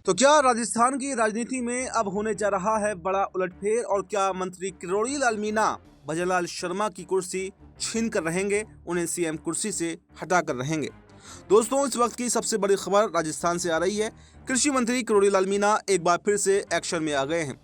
तो क्या राजस्थान की राजनीति में अब होने जा रहा है बड़ा उलटफेर और क्या मंत्री किरोड़ी लाल मीणा भजनलाल शर्मा की कुर्सी छीन कर रहेंगे, उन्हें सीएम कुर्सी से हटा कर रहेंगे। दोस्तों, इस वक्त की सबसे बड़ी खबर राजस्थान से आ रही है। कृषि मंत्री किरोड़ी लाल मीणा एक बार फिर से एक्शन में आ गए हैं।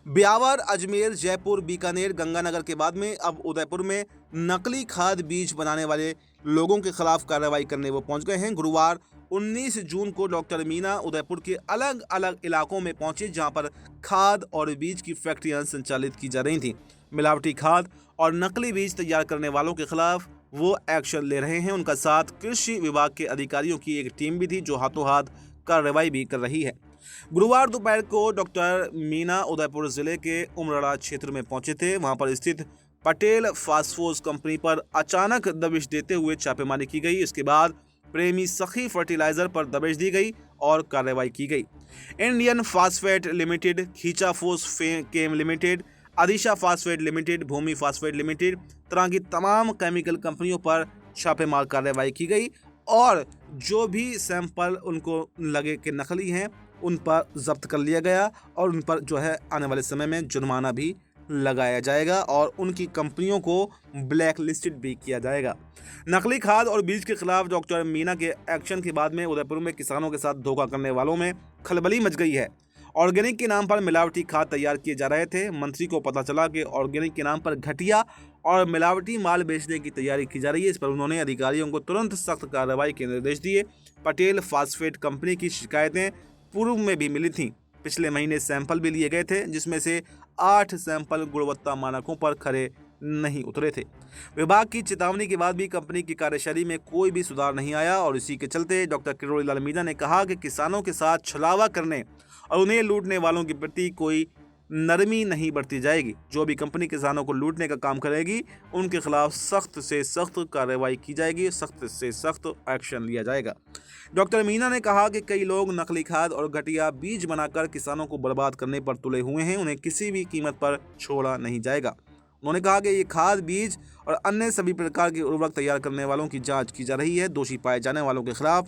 ब्यावर, अजमेर, जयपुर, बीकानेर, गंगानगर के बाद में अब उदयपुर में नकली खाद बीज बनाने वाले लोगों के खिलाफ कार्रवाई करने वो पहुंच गए हैं। गुरुवार 19 जून को डॉक्टर मीणा उदयपुर के अलग अलग इलाकों में पहुंचे, जहां पर खाद और बीज की फैक्ट्रियां संचालित की जा रही थीं। मिलावटी खाद और नकली बीज तैयार करने वालों के खिलाफ वो एक्शन ले रहे हैं। उनका साथ कृषि विभाग के अधिकारियों की एक टीम भी थी, जो हाथों हाथ कार्रवाई भी कर रही है। गुरुवार दोपहर को डॉक्टर मीणा उदयपुर जिले के उमराड़ा क्षेत्र में पहुंचे थे। वहां पर स्थित पटेल फास्फोर्स कंपनी पर अचानक दबिश देते हुए छापेमारी की गई। इसके बाद प्रेमी सखी फर्टिलाइजर पर दबिश दी गई और कार्रवाई की गई। इंडियन फास्फेट लिमिटेड, खींचा फोस केम लिमिटेड, अदिशा फास्फेट लिमिटेड, भूमि फास्फेट लिमिटेड तरह की तमाम केमिकल कंपनियों पर छापेमार कार्रवाई की गई और जो भी सैंपल उनको लगे कि नकली हैं, उन पर जब्त कर लिया गया और उन पर जो है आने वाले समय में जुर्माना भी लगाया जाएगा और उनकी कंपनियों को ब्लैक लिस्टेड भी किया जाएगा। नकली खाद और बीज के खिलाफ डॉक्टर मीणा के एक्शन के बाद में उदयपुर में किसानों के साथ धोखा करने वालों में खलबली मच गई है। ऑर्गेनिक के नाम पर मिलावटी खाद तैयार किए जा रहे थे। मंत्री को पता चला कि ऑर्गेनिक के नाम पर घटिया और मिलावटी माल बेचने की तैयारी की जा रही है। इस पर उन्होंने अधिकारियों को तुरंत सख्त कार्रवाई के निर्देश दिए। पटेल फास्फेट कंपनी की शिकायतें पूर्व में भी मिली थीं। पिछले महीने सैंपल भी लिए गए थे, जिसमें से 8 सैंपल गुणवत्ता मानकों पर खरे नहीं उतरे थे। विभाग की चेतावनी के बाद भी कंपनी की कार्यशैली में कोई भी सुधार नहीं आया और इसी के चलते डॉक्टर किरोड़ी लाल मीणा ने कहा कि किसानों के साथ छलावा करने और उन्हें लूटने वालों के प्रति कोई नरमी नहीं बरती जाएगी। जो भी कंपनी किसानों को लूटने का काम करेगी, उनके खिलाफ सख्त से सख्त कार्रवाई की जाएगी, सख्त से सख्त एक्शन लिया जाएगा। डॉक्टर मीणा ने कहा कि कई लोग नकली खाद और घटिया बीज बनाकर किसानों को बर्बाद करने पर तुले हुए हैं, उन्हें किसी भी कीमत पर छोड़ा नहीं जाएगा। उन्होंने कहा कि ये खाद, बीज और अन्य सभी प्रकार के उर्वरक तैयार करने वालों की जांच की जा रही है। दोषी पाए जाने वालों के खिलाफ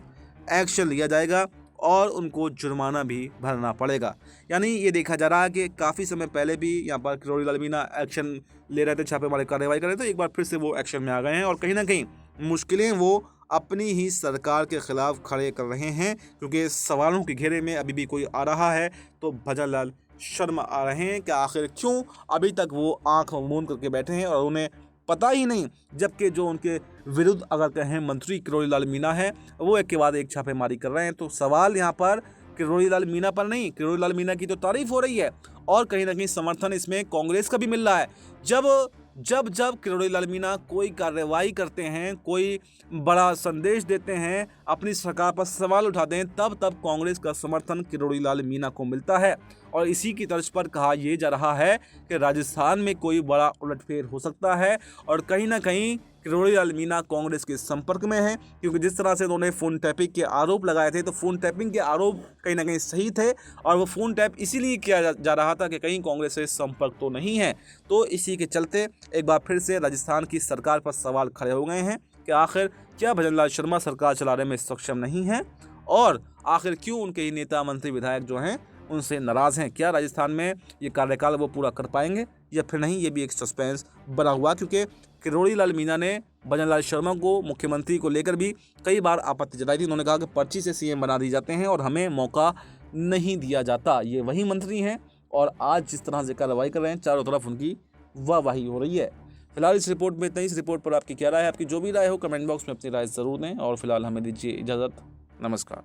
एक्शन लिया जाएगा और उनको जुर्माना भी भरना पड़ेगा। यानी ये देखा जा रहा है कि काफ़ी समय पहले भी यहाँ पर किरोड़ी लाल मीणा एक्शन ले रहे थे, छापेमारी कार्रवाई कर रहे थे, एक बार फिर से वो एक्शन में आ गए हैं और कहीं ना कहीं मुश्किलें वो अपनी ही सरकार के खिलाफ खड़े कर रहे हैं, क्योंकि सवालों के घेरे में अभी भी कोई आ रहा है तो भजनलाल शर्मा आ रहे हैं कि आखिर क्यों अभी तक वो आंख मूंद करके बैठे हैं और उन्हें पता ही नहीं, जबकि जो उनके विरुद्ध अगर कहें मंत्री किरोड़ी लाल मीणा है, वो एक के बाद एक छापेमारी कर रहे हैं। तो सवाल यहाँ पर किरोड़ी लाल मीणा पर नहीं, किरोड़ी लाल मीणा की तो तारीफ हो रही है और कहीं ना कहीं समर्थन इसमें कांग्रेस का भी मिल रहा है। जब किरोड़ी लाल मीणा कोई कार्रवाई करते हैं, कोई बड़ा संदेश देते हैं, अपनी सरकार पर सवाल उठाते हैं, तब कांग्रेस का समर्थन किरोड़ी लाल मीणा को मिलता है। और इसी की तर्ज पर कहा यह जा रहा है कि राजस्थान में कोई बड़ा उलटफेर हो सकता है और कहीं ना कहीं किरोड़ी लाल मीणा कांग्रेस के संपर्क में है, क्योंकि जिस तरह से उन्होंने फ़ोन टैपिंग के आरोप लगाए थे, तो फ़ोन टैपिंग के आरोप कहीं ना कहीं सही थे और वो फ़ोन टैप इसीलिए किया जा रहा था कि कहीं कांग्रेस से संपर्क तो नहीं है। तो इसी के चलते एक बार फिर से राजस्थान की सरकार पर सवाल खड़े हो गए हैं कि आखिर क्या भजनलाल शर्मा सरकार चलाने में सक्षम नहीं है और आखिर क्यों उनके ही नेता, मंत्री, विधायक जो हैं उनसे नाराज़ हैं। क्या राजस्थान में ये कार्यकाल वो पूरा कर पाएंगे या फिर नहीं, ये भी एक सस्पेंस बना हुआ, क्योंकि किरोड़ी लाल मीणा ने भजनलाल शर्मा को, मुख्यमंत्री को लेकर भी कई बार आपत्ति जताई थी। उन्होंने कहा कि पर्ची से सीएम बना दी जाते हैं और हमें मौका नहीं दिया जाता। ये वही मंत्री हैं और आज जिस तरह से कार्रवाई कर रहे हैं, चारों तरफ उनकी वाहवाही हो रही है। फिलहाल इस रिपोर्ट में इतना ही। इस रिपोर्ट पर आपकी क्या राय है? आपकी जो भी राय हो कमेंट बॉक्स में अपनी राय ज़रूर दें और फिलहाल हमें दीजिए इजाज़त। नमस्कार।